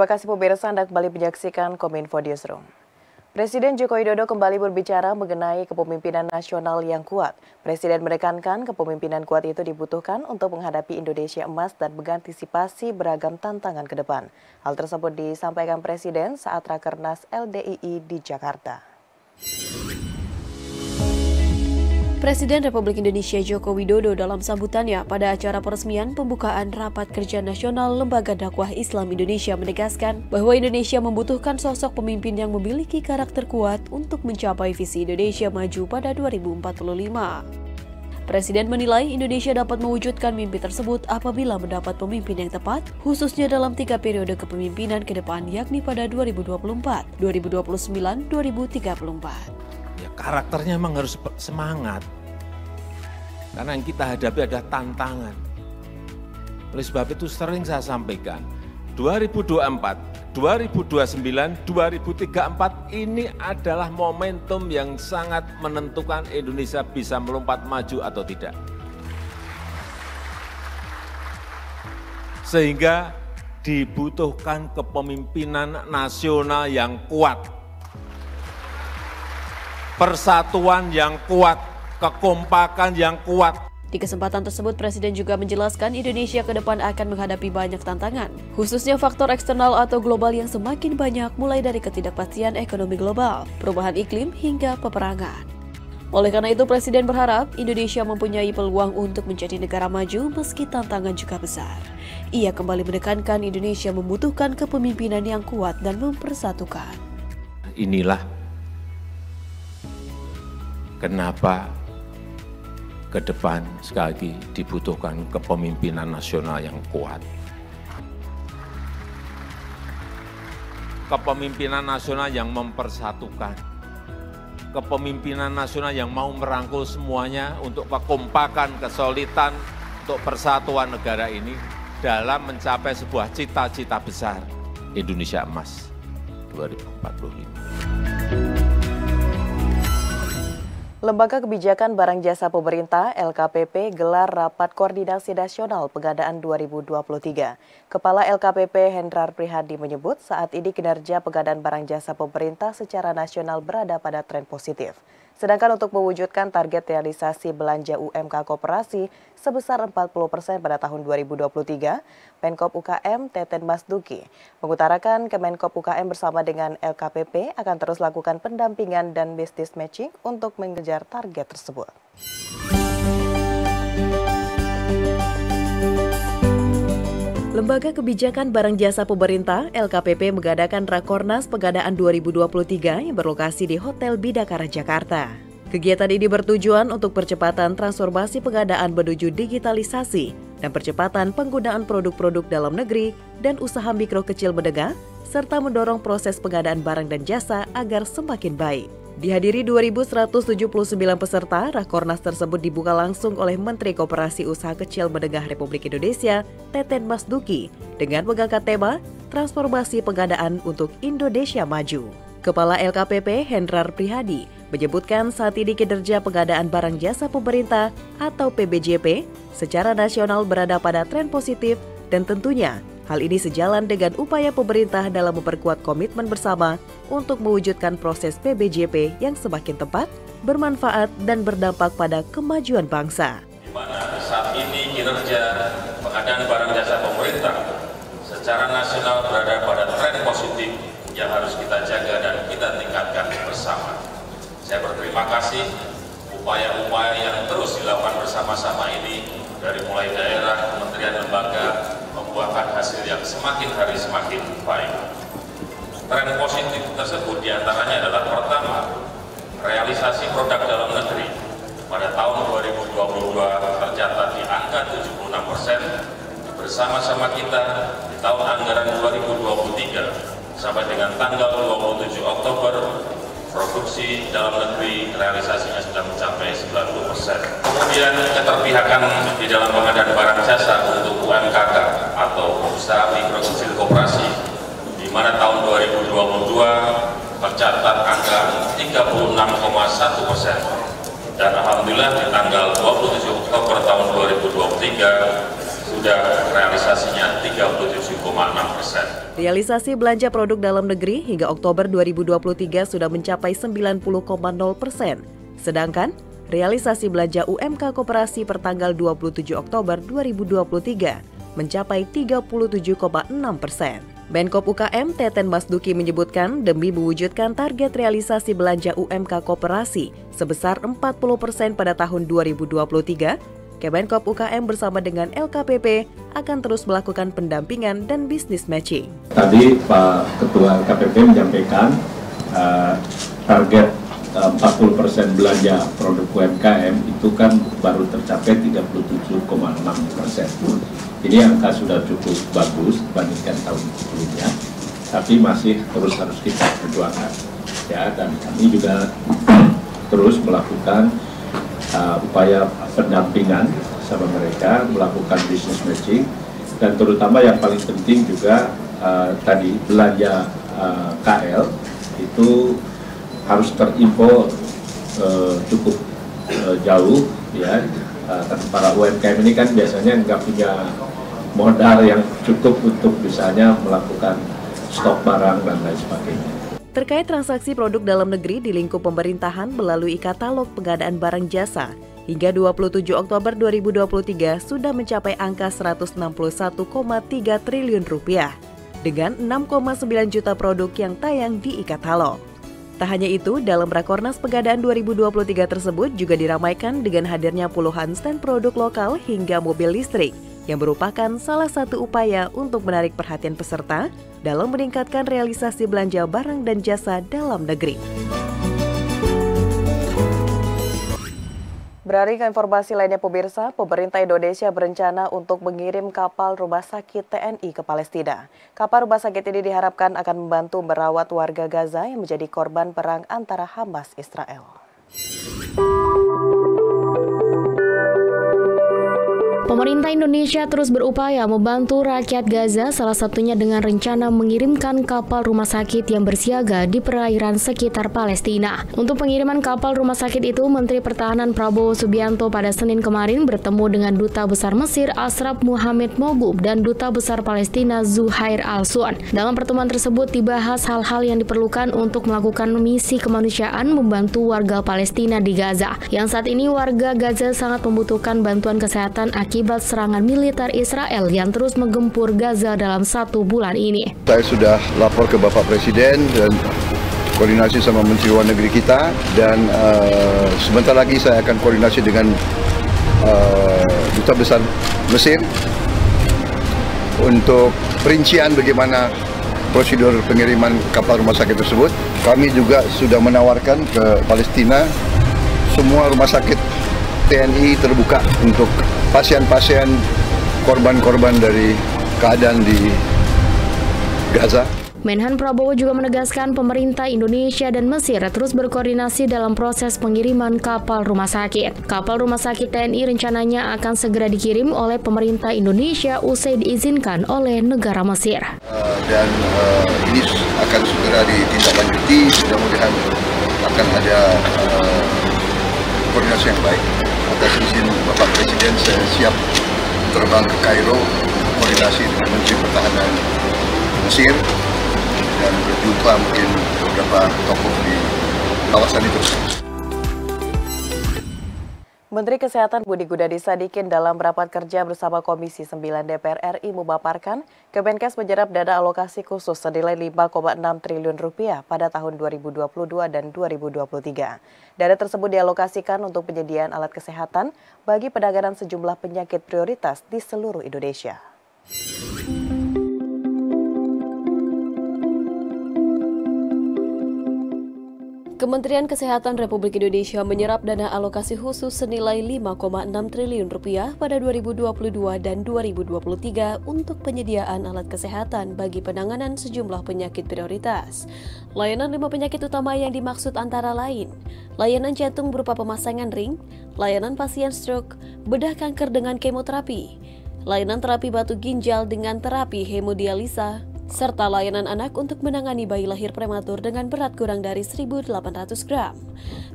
Terima kasih pemirsa, Anda kembali menyaksikan Kominfo Newsroom. Presiden Joko Widodo kembali berbicara mengenai kepemimpinan nasional yang kuat. Presiden menekankan kepemimpinan kuat itu dibutuhkan untuk menghadapi Indonesia emas dan mengantisipasi beragam tantangan ke depan. Hal tersebut disampaikan Presiden saat Rakernas LDII di Jakarta. Presiden Republik Indonesia Joko Widodo dalam sambutannya pada acara peresmian pembukaan Rapat Kerja Nasional Lembaga Dakwah Islam Indonesia menegaskan bahwa Indonesia membutuhkan sosok pemimpin yang memiliki karakter kuat untuk mencapai visi Indonesia maju pada 2045. Presiden menilai Indonesia dapat mewujudkan mimpi tersebut apabila mendapat pemimpin yang tepat, khususnya dalam 3 periode kepemimpinan ke depan, yakni pada 2024, 2029, 2034. Karakternya memang harus semangat, karena yang kita hadapi adalah tantangan. Oleh sebab itu sering saya sampaikan, 2024, 2029, 2034 ini adalah momentum yang sangat menentukan Indonesia bisa melompat maju atau tidak. Sehingga dibutuhkan kepemimpinan nasional yang kuat, persatuan yang kuat, kekompakan yang kuat. Di kesempatan tersebut, Presiden juga menjelaskan Indonesia ke depan akan menghadapi banyak tantangan, khususnya faktor eksternal atau global yang semakin banyak, mulai dari ketidakpastian ekonomi global, perubahan iklim, hingga peperangan. Oleh karena itu, Presiden berharap Indonesia mempunyai peluang untuk menjadi negara maju meski tantangan juga besar. Ia kembali menekankan Indonesia membutuhkan kepemimpinan yang kuat dan mempersatukan. Inilah kenapa ke depan sekali lagi dibutuhkan kepemimpinan nasional yang kuat. Kepemimpinan nasional yang mempersatukan. Kepemimpinan nasional yang mau merangkul semuanya untuk kekompakan, kesolidan, untuk persatuan negara ini dalam mencapai sebuah cita-cita besar Indonesia Emas 2045. Lembaga Kebijakan Barang Jasa Pemerintah LKPP gelar Rapat Koordinasi Nasional Pengadaan 2023. Kepala LKPP Hendrar Prihadi menyebut saat ini kinerja pengadaan barang jasa pemerintah secara nasional berada pada tren positif. Sedangkan untuk mewujudkan target realisasi belanja UMK koperasi sebesar 40% pada tahun 2023, Menkop UKM Teten Masduki mengutarakan Kemenkop UKM bersama dengan LKPP akan terus lakukan pendampingan dan business matching untuk mengejar target tersebut. Lembaga Kebijakan Barang Jasa Pemerintah LKPP mengadakan Rakornas Pengadaan 2023 yang berlokasi di Hotel Bidakara, Jakarta. Kegiatan ini bertujuan untuk percepatan transformasi pengadaan menuju digitalisasi dan percepatan penggunaan produk-produk dalam negeri dan usaha mikro kecil menengah, serta mendorong proses pengadaan barang dan jasa agar semakin baik. Dihadiri 2.179 peserta, Rakornas tersebut dibuka langsung oleh Menteri Koperasi Usaha Kecil Menengah Republik Indonesia, Teten Masduki, dengan mengangkat tema Transformasi Pengadaan untuk Indonesia Maju. Kepala LKPP Hendrar Prihadi menyebutkan saat ini kinerja pengadaan barang jasa pemerintah atau PBJP secara nasional berada pada tren positif dan tentunya hal ini sejalan dengan upaya pemerintah dalam memperkuat komitmen bersama untuk mewujudkan proses PBJP yang semakin tepat, bermanfaat, dan berdampak pada kemajuan bangsa. Di mana saat ini kinerja pengadaan barang jasa pemerintah secara nasional berada pada tren positif yang harus kita jaga dan kita tingkatkan bersama. Saya berterima kasih upaya-upaya yang terus dilakukan bersama-sama ini dari mulai daerah, kementerian, lembaga, membuahkan hasil yang semakin hari semakin baik. Tren positif tersebut diantaranya adalah pertama, realisasi produk dalam negeri pada tahun 2022 tercatat di angka 76%. Bersama-sama kita di tahun anggaran 2023 sampai dengan tanggal 27 Oktober, produksi dalam negeri realisasinya sudah mencapai 90%. Kemudian keterpihakan di dalam pengadaan barang jasa untuk UMKK atau usaha mikro kecil koperasi, di mana tahun 2022 tercatat angka 36,1%. Dan alhamdulillah di tanggal 27 Oktober tahun 2023 sudah realisasinya 37,6%. Realisasi belanja produk dalam negeri hingga Oktober 2023 sudah mencapai 90,0%. Sedangkan realisasi belanja UMK Koperasi per tanggal 27 Oktober 2023 mencapai 37,6%. Menkop UKM Teten Masduki menyebutkan demi mewujudkan target realisasi belanja UMK Koperasi sebesar 40% pada tahun 2023, Kemenkop UKM bersama dengan LKPP akan terus melakukan pendampingan dan business matching. Tadi Pak Ketua LKPP menyampaikan target 40% belanja produk UMKM itu kan baru tercapai 37,6%. Jadi angka sudah cukup bagus dibandingkan tahun sebelumnya, tapi masih terus harus kita perjuangkan. Ya, dan kami juga terus melakukan upaya pendampingan sama mereka, melakukan business matching, dan terutama yang paling penting juga tadi belanja KL itu harus terinfo cukup jauh, ya. Karena para UMKM ini kan biasanya nggak punya modal yang cukup untuk misalnya melakukan stok barang dan lain sebagainya. Terkait transaksi produk dalam negeri di lingkup pemerintahan melalui katalog pengadaan barang jasa, hingga 27 Oktober 2023 sudah mencapai angka 161,3 triliun rupiah dengan 6,9 juta produk yang tayang di e-katalog. Tak hanya itu, dalam Rakornas Pegadaan 2023 tersebut juga diramaikan dengan hadirnya puluhan stand produk lokal hingga mobil listrik yang merupakan salah satu upaya untuk menarik perhatian peserta dalam meningkatkan realisasi belanja barang dan jasa dalam negeri. Beralih ke informasi lainnya pemirsa, pemerintah Indonesia berencana untuk mengirim kapal rumah sakit TNI ke Palestina. Kapal rumah sakit ini diharapkan akan membantu merawat warga Gaza yang menjadi korban perang antara Hamas Israel. Pemerintah Indonesia terus berupaya membantu rakyat Gaza, salah satunya dengan rencana mengirimkan kapal rumah sakit yang bersiaga di perairan sekitar Palestina. Untuk pengiriman kapal rumah sakit itu, Menteri Pertahanan Prabowo Subianto pada Senin kemarin bertemu dengan Duta Besar Mesir Ashraf Mohammed Mogub dan Duta Besar Palestina Zuhair Al-Suan. Dalam pertemuan tersebut dibahas hal-hal yang diperlukan untuk melakukan misi kemanusiaan membantu warga Palestina di Gaza. Yang saat ini warga Gaza sangat membutuhkan bantuan kesehatan akibat serangan militer Israel yang terus menggempur Gaza dalam 1 bulan ini. Saya sudah lapor ke Bapak Presiden dan koordinasi sama Menteri Luar Negeri kita, dan sebentar lagi saya akan koordinasi dengan Duta Besar Mesir untuk perincian bagaimana prosedur pengiriman kapal rumah sakit tersebut. Kami juga sudah menawarkan ke Palestina semua rumah sakit TNI terbuka untuk pasien-pasien korban-korban dari keadaan di Gaza. Menhan Prabowo juga menegaskan pemerintah Indonesia dan Mesir terus berkoordinasi dalam proses pengiriman kapal rumah sakit. Kapal rumah sakit TNI rencananya akan segera dikirim oleh pemerintah Indonesia usai diizinkan oleh negara Mesir. Dan ini akan segera ditindaklanjuti, mudah-mudahan akan ada koordinasi yang baik. Atas izin Bapak Presiden, saya siap terbang ke Kairo, koordinasi dengan Menteri Pertahanan Mesir, dan berjumpa mungkin beberapa tokoh di kawasan itu. Menteri Kesehatan Budi Gunadi Sadikin dalam rapat kerja bersama Komisi 9 DPR RI memaparkan Kemenkes menyerap dana alokasi khusus senilai 5,6 triliun rupiah pada tahun 2022 dan 2023. Dana tersebut dialokasikan untuk penyediaan alat kesehatan bagi penanganan sejumlah penyakit prioritas di seluruh Indonesia. Kementerian Kesehatan Republik Indonesia menyerap dana alokasi khusus senilai 5,6 triliun rupiah pada 2022 dan 2023 untuk penyediaan alat kesehatan bagi penanganan sejumlah penyakit prioritas. Layanan 5 penyakit utama yang dimaksud antara lain, layanan jantung berupa pemasangan ring, layanan pasien stroke, bedah kanker dengan kemoterapi, layanan terapi batu ginjal dengan terapi hemodialisa, serta layanan anak untuk menangani bayi lahir prematur dengan berat kurang dari 1.800 gram.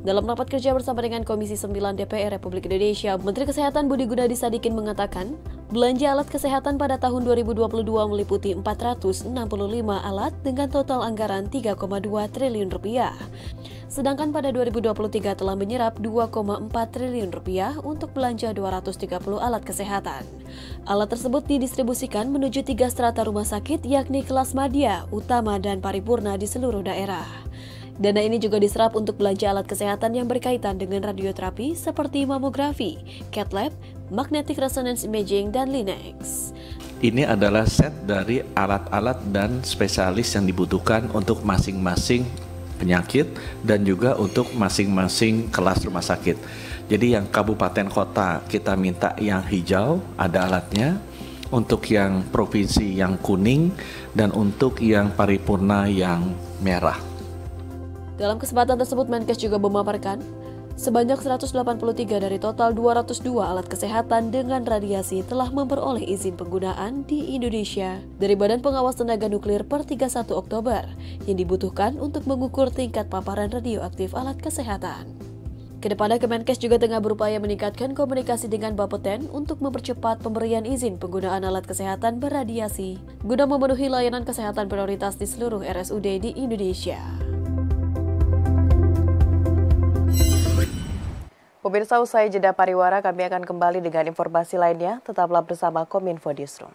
Dalam rapat kerja bersama dengan Komisi 9 DPR Republik Indonesia, Menteri Kesehatan Budi Gunadi Sadikin mengatakan, Belanja alat kesehatan pada tahun 2022 meliputi 465 alat dengan total anggaran 3,2 triliun rupiah. Sedangkan pada 2023 telah menyerap 2,4 triliun rupiah untuk belanja 230 alat kesehatan. Alat tersebut didistribusikan menuju 3 strata rumah sakit yakni kelas madya, utama, dan paripurna di seluruh daerah. Dana ini juga diserap untuk belanja alat kesehatan yang berkaitan dengan radioterapi seperti mamografi, cath lab, magnetic resonance imaging, dan Linex. Ini adalah set dari alat-alat dan spesialis yang dibutuhkan untuk masing-masing penyakit dan juga untuk masing-masing kelas rumah sakit. Jadi yang kabupaten kota kita minta yang hijau, ada alatnya. Untuk yang provinsi yang kuning, dan untuk yang paripurna yang merah. Dalam kesempatan tersebut, Menkes juga memaparkan sebanyak 183 dari total 202 alat kesehatan dengan radiasi telah memperoleh izin penggunaan di Indonesia dari Badan Pengawas Tenaga Nuklir per 31 Oktober yang dibutuhkan untuk mengukur tingkat paparan radioaktif alat kesehatan. Kedepannya, Kemenkes juga tengah berupaya meningkatkan komunikasi dengan Bapeten untuk mempercepat pemberian izin penggunaan alat kesehatan berradiasi guna memenuhi layanan kesehatan prioritas di seluruh RSUD di Indonesia. Pemirsa, usai jeda pariwara, kami akan kembali dengan informasi lainnya. Tetaplah bersama Kominfo Newsroom.